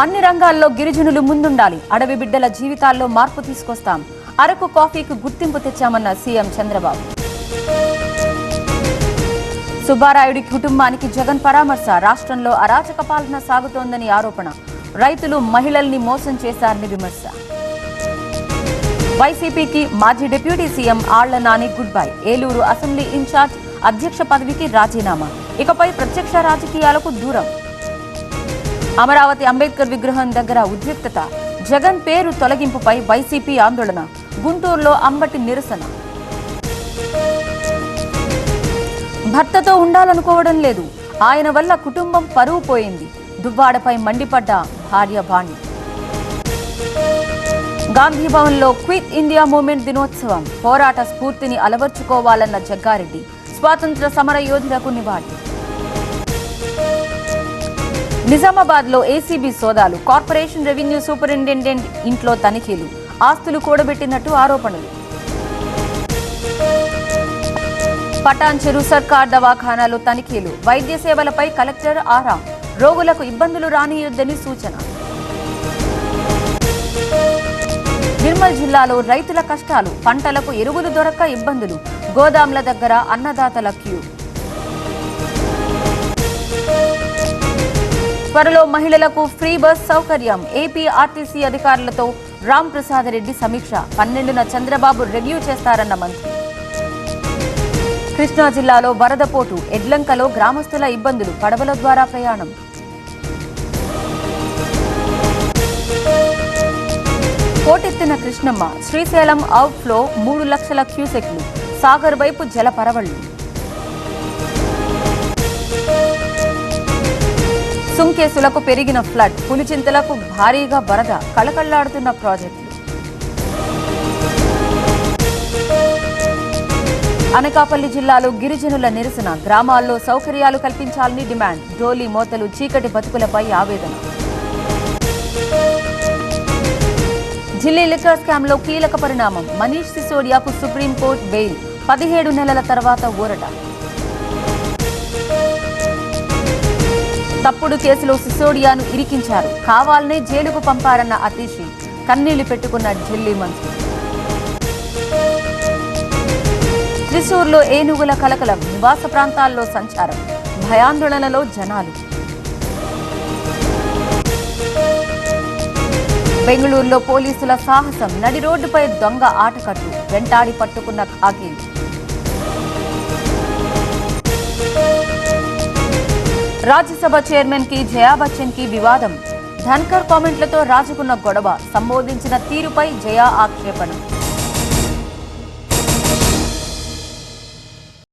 అన్ని రంగాల్లో గిరిజనులు ముందుండాలి. అడవి బిడ్డల జీవితాల్లో మార్పు తీసుకొస్తాం. అరకు కాఫీకి గుర్తింపు తెచ్చామన్న సీఎం చంద్రబాబు. సుబ్బారాయుడి కుటుంబానికి జగన్ పరామర్శ. రాష్ట్రంలో అరాచక పాలన సాగుతోందని ఆరోపణ. రైతులు మహిళల్ని మోసం చేశారని విమర్శ. వైసీపీకి మాజీ deputy CM Alla Nani good bye. Eluru assembly incharge అధ్యక్ష పదవికి రాజీనామా. ఇకపై ప్రత్యక్ష రాజకీయాలకు దూరం. అమరావతి అంబేద్కర్ విగ్రహం దగ్గర ఉద్రిక్తత. జగన్ పేరు తొలగింపుపై వైసీపీ ఆందోళన. గుంటూరులో అంబటి నిరసన. భర్తతో ఉండాలనుకోవడం లేదు. ఆయన వల్ల కుటుంబం పరువు పోయింది. దువ్వాడపై మండిపడ్డ భార్య వాణి. గాంధీభవన్లో క్విట్ ఇండియా మూవ్మెంట్ దినోత్సవం. పోరాట స్ఫూర్తిని అలవర్చుకోవాలన్న జగ్గారెడ్డి. స్వాతంత్ర సమర యోధులకు నివాళి. నిజామాబాద్లో ఏసీబీ సోదాలు. కార్పొరేషన్ రెవెన్యూ సూపరింటెండెంట్ ఇంట్లో తనిఖీలు. ఆస్తులు కూడబెట్టినట్టు ఆరోపణలు. పటాన్ చెరు సర్కార్ దవాఖానాలో తనిఖీలు. వైద్య సేవలపై కలెక్టర్ ఆరా. రోగులకు ఇబ్బందులు రానియొద్దని సూచన. నిర్మల్ జిల్లాలో రైతుల కష్టాలు. పంటలకు ఎరువులు దొరక్క ఇబ్బందులు. గోదాంల దగ్గర అన్నదాతల క్యూ. త్వరలో మహిళలకు ఫ్రీ బస్ సౌకర్యం. ఏపీ ఆర్టీసీ అధికారులతో రామ్ ప్రసాద్ రెడ్డి సమీక్ష. 12న చంద్రబాబు రివ్యూ చేస్తారన్న మంత్రి. కృష్ణా జిల్లాలో వరదపోటు. ఎడ్లంకలో గ్రామస్తుల ఇబ్బందులు. పడవల ద్వారా ప్రయాణం. పోటెత్తిన కృష్ణమ్మ. శ్రీశైలం అవుట్ఫ్లో 3 లక్షల క్యూసెక్లు. సాగర్ వైపు జల పరవళ్లు. సుంకేసులకు పెరిగిన ఫ్లడ్. పులిచింతలకు భారీగా వరద. కళకళ్లాడుతున్న ప్రాజెక్టులు. అనకాపల్లి జిల్లాలో గిరిజనుల నిరసన. గ్రామాల్లో సౌకర్యాలు కల్పించాలని డిమాండ్. డోలీ మోతలు. చీకటి బతుకులపై ఆవేదన. ఢిల్లీ లిక్కర్ స్కామ్లో కీలక పరిణామం. Manish సిసోడియాకు supreme court bail. 17 నెలల తర్వాత ఊరట. తప్పుడు కేసులో సిసోడియాను ఇరికించారు. కావాలనే జైలుకు పంపారన్న అతీషి. కన్నీళ్లు పెట్టుకున్న ఢిల్లీ మంత్రి. త్రిశూర్లో ఏనుగుల కలకలం. నివాస ప్రాంతాల్లో సంచారం. భయాందోళనలో జనాలు. బెంగళూరులో పోలీసుల సాహసం. నడి రోడ్డుపై దొంగ ఆటకట్టు. వెంటాడి పట్టుకున్న ఖాకీలు. రాజ్యసభ చైర్మన్ కి జయా బచ్చన్ కి వివాదం. ధన్కర్ కామెంట్లతో రాజుకున్న గొడవ. సంబోధించిన తీరుపై జయా ఆక్షేపణ.